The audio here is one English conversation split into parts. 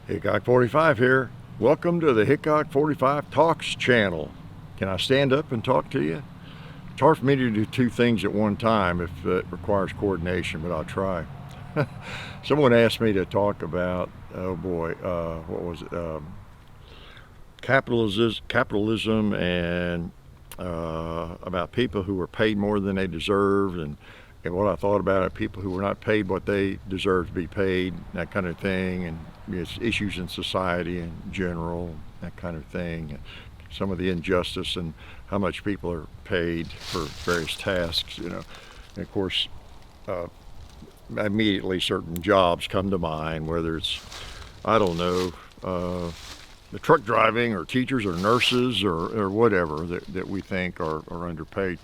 Hickok 45 here. Welcome to the Hickok 45 Talks channel. Can I stand up and talk to you? It's hard for me to do two things at one time if it requires coordination, but I'll try. Someone asked me to talk about, oh boy, what was it? Capitalism and about people who were paid more than they deserved, and what I thought about it, people who were not paid what they deserve to be paid, that kind of thing, and issues in society in general, that kind of thing. Some of the injustice and how much people are paid for various tasks, And of course, immediately certain jobs come to mind, whether it's, I don't know, the truck driving or teachers or nurses or whatever that we think are underpaid.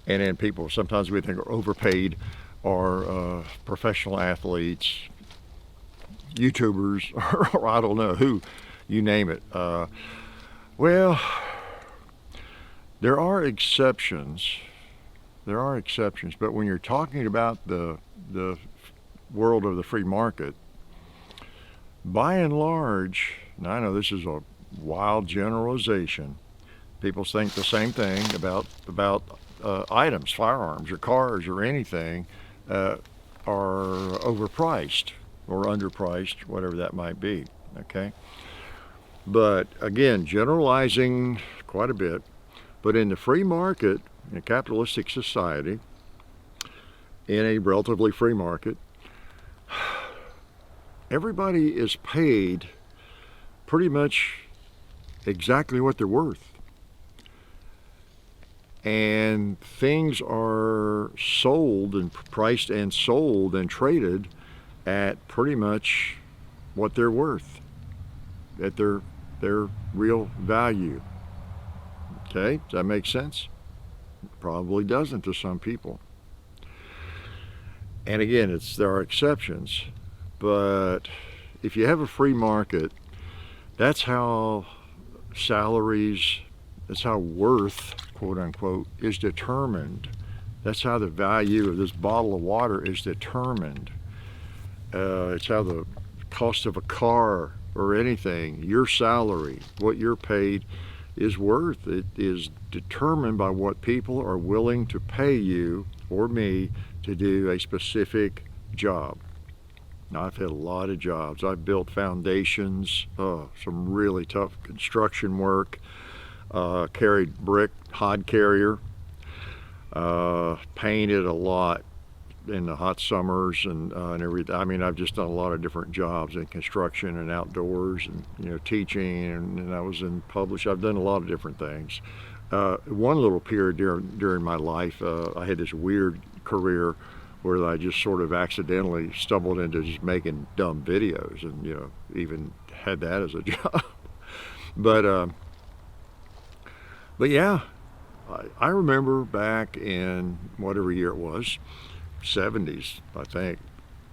And then people sometimes we think are overpaid are professional athletes, YouTubers, or I don't know who, you name it. Well, there are exceptions. There are exceptions, but when you're talking about the world of the free market, by and large, and I know this is a wild generalization, people think the same thing about items, firearms or cars or anything, are overpriced or underpriced, whatever that might be, okay? But again, generalizing quite a bit, but in the free market, in a capitalistic society, in a relatively free market, everybody is paid pretty much exactly what they're worth. And things are sold and priced and sold and traded at pretty much what they're worth, at their real value. Okay, does that make sense? Probably doesn't to some people. And again, there are exceptions, but if you have a free market, that's how salaries, that's how worth, quote unquote, is determined. That's how the value of this bottle of water is determined. It's how the cost of a car or anything, your salary, what you're paid is worth. It is determined by what people are willing to pay you or me to do a specific job. Now, I've had a lot of jobs. I've built foundations, some really tough construction work, carried brick, hod carrier, painted a lot in the hot summers and everything. I mean, I've just done a lot of different jobs in construction and outdoors and, teaching, and I was in publish. I've done a lot of different things. One little period during my life, I had this weird career where I just sort of accidentally stumbled into just making dumb videos and, even had that as a job. But yeah, I remember back in whatever year it was, 70s, I think,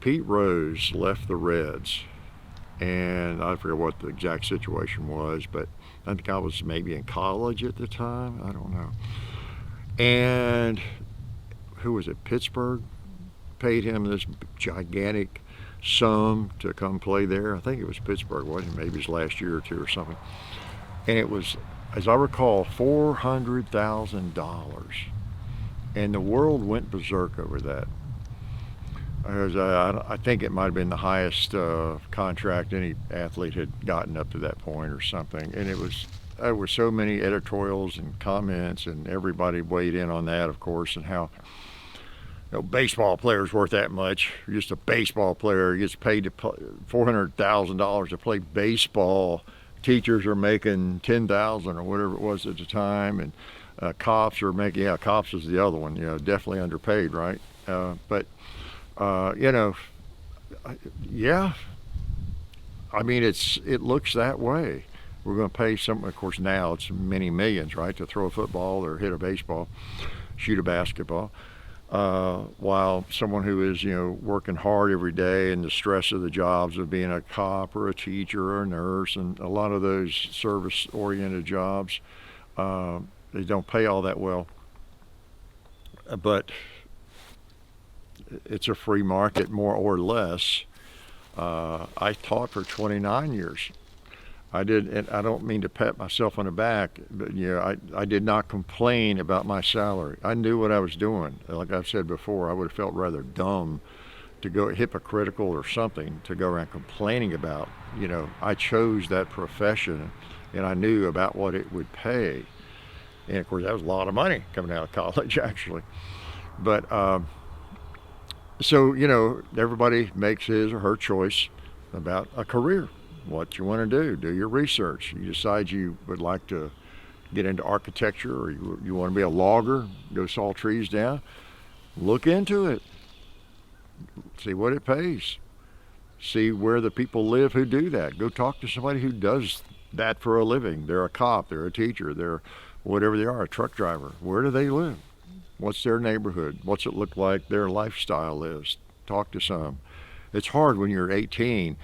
Pete Rose left the Reds, and I forget what the exact situation was, but I think I was maybe in college at the time. I don't know. And who was it? Pittsburgh paid him this gigantic sum to come play there. I think it was Pittsburgh, wasn't it? Maybe his last year or two or something. And it was, as I recall, $400,000. And the world went berserk over that. I think it might have been the highest contract any athlete had gotten up to that point or something. And there were so many editorials and comments, and everybody weighed in on that, of course, and how baseball player's worth that much. Just a baseball player gets paid $400,000 to play baseball. Teachers are making $10,000 or whatever it was at the time, and cops are making, cops is the other one, definitely underpaid, right? But yeah, I mean, it looks that way. We're going to pay some, of course, now it's many millions, right, to throw a football or hit a baseball, shoot a basketball. While someone who is, working hard every day and the stress of the jobs of being a cop or a teacher or a nurse and a lot of those service-oriented jobs, they don't pay all that well. But it's a free market, more or less. I taught for 29 years. I did, and I don't mean to pat myself on the back, but I did not complain about my salary. I knew what I was doing. Like I've said before, I would have felt rather dumb to go hypocritical or something to go around complaining about. I chose that profession, and I knew about what it would pay. And of course, that was a lot of money coming out of college, actually. But so everybody makes his or her choice about a career. What you want to do your research. You decide you would like to get into architecture, or you want to be a logger, go saw trees down. Look into it. See what it pays. See where the people live who do that. Go talk to somebody who does that for a living. They're a cop, they're a teacher, they're whatever they are, a truck driver. Where do they live? What's their neighborhood? What's it look like their lifestyle is? Talk to some. It's hard when you're 18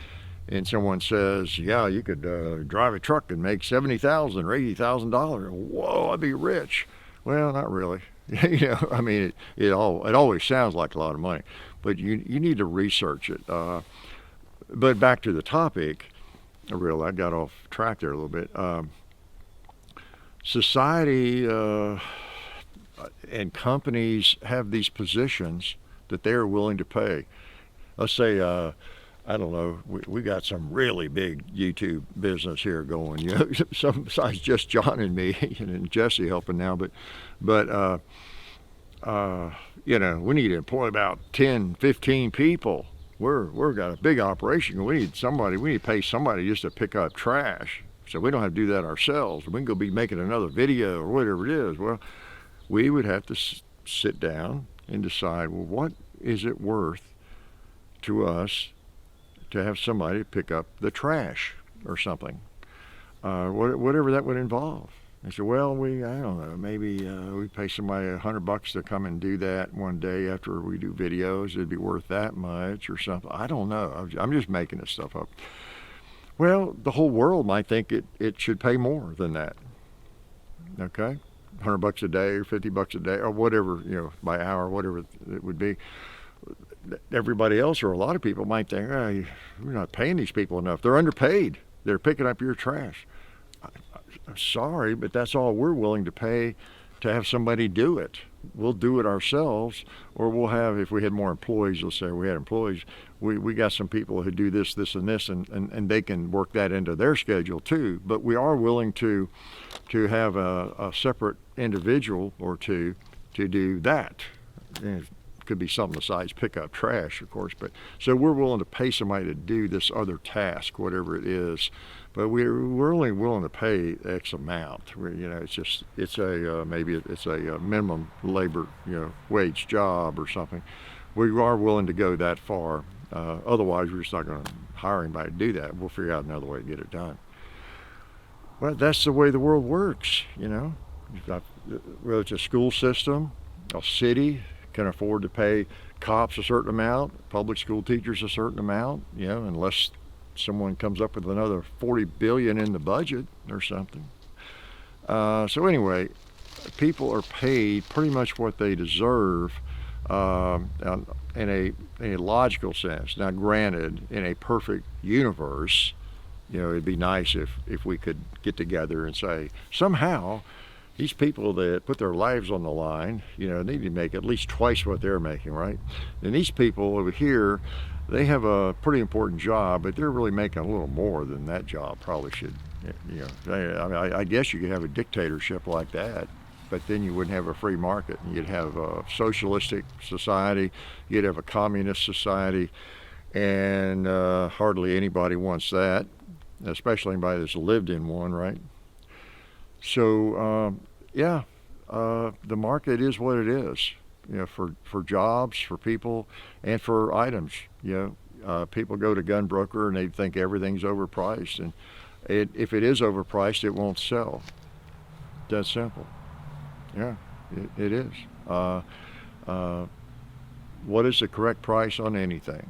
and someone says, yeah, you could drive a truck and make $70,000 or $80,000. Whoa, I'd be rich. Well, not really. I mean, it always sounds like a lot of money, but you need to research it. But back to the topic, I got off track there a little bit. Society and companies have these positions that they are willing to pay. Let's say, I don't know, we got some really big YouTube business here going, some besides just John and me and Jesse helping now, but we need to employ about 10, 15 people. We've got a big operation. We need to pay somebody just to pick up trash. So we don't have to do that ourselves. We can go be making another video or whatever it is. Well, we would have to sit down and decide, well, what is it worth to us to have somebody pick up the trash or something, whatever that would involve. They said, well, I don't know, maybe we pay somebody $100 to come and do that one day after we do videos. It'd be worth that much or something. I don't know. I'm just making this stuff up. Well, the whole world might think it should pay more than that. Okay, $100 a day or $50 a day or whatever, by hour, whatever it would be. Everybody else or a lot of people might think, oh, we're not paying these people enough. They're underpaid. They're picking up your trash. I'm sorry, but that's all we're willing to pay to have somebody do it. We'll do it ourselves, or we'll have, if we had more employees, let's say we had employees, we got some people who do this, and they can work that into their schedule too. But we are willing to have a separate individual or two to do that. And it could be something besides pick up trash, of course. But so we're willing to pay somebody to do this other task, whatever it is. But we're only willing to pay X amount. It's a minimum labor wage job or something. We are willing to go that far. Otherwise, we're just not going to hire anybody to do that. We'll figure out another way to get it done. Well, that's the way the world works. You've got, whether it's a school system, a city can afford to pay cops a certain amount, public school teachers a certain amount, unless someone comes up with another $40 billion in the budget or something. So anyway, people are paid pretty much what they deserve in a logical sense. Now, granted, in a perfect universe, it'd be nice if we could get together and say, somehow, these people that put their lives on the line, need to make at least twice what they're making, right? And these people over here, they have a pretty important job, but they're really making a little more than that job probably should. I guess you could have a dictatorship like that, but then you wouldn't have a free market. You'd have a socialistic society, you'd have a communist society, and hardly anybody wants that, especially anybody that's lived in one, right? So, the market is what it is, for jobs, for people, and for items. People go to gun broker and they think everything's overpriced, and if it is overpriced, it won't sell. That's simple. Yeah, it is. What is the correct price on anything?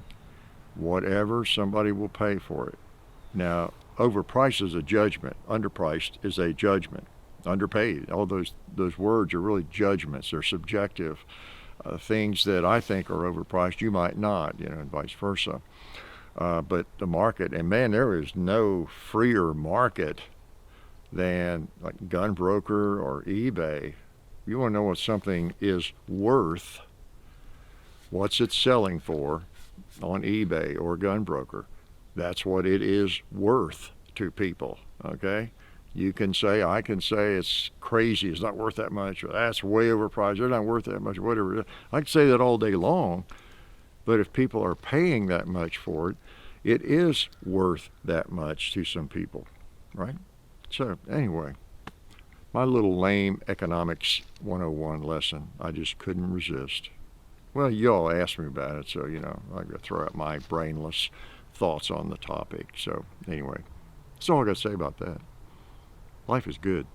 Whatever somebody will pay for it. Now, overpriced is a judgment. Underpriced is a judgment. Underpaid. All those words are really judgments. They're subjective. Things that I think are overpriced, you might not, and vice versa. But the market, and man, there is no freer market than like gun broker or eBay. You want to know what something is worth, what's it selling for on eBay or gun broker. That's what it is worth to people, okay? You can say, I can say it's crazy, it's not worth that much, or that's way overpriced, they're not worth that much, whatever. I can say that all day long, but if people are paying that much for it, it is worth that much to some people, right? So anyway, my little lame economics 101 lesson, I just couldn't resist. Well, you all asked me about it, so, I'm going to throw out my brainless thoughts on the topic. So anyway, that's all I got to say about that. Life is good.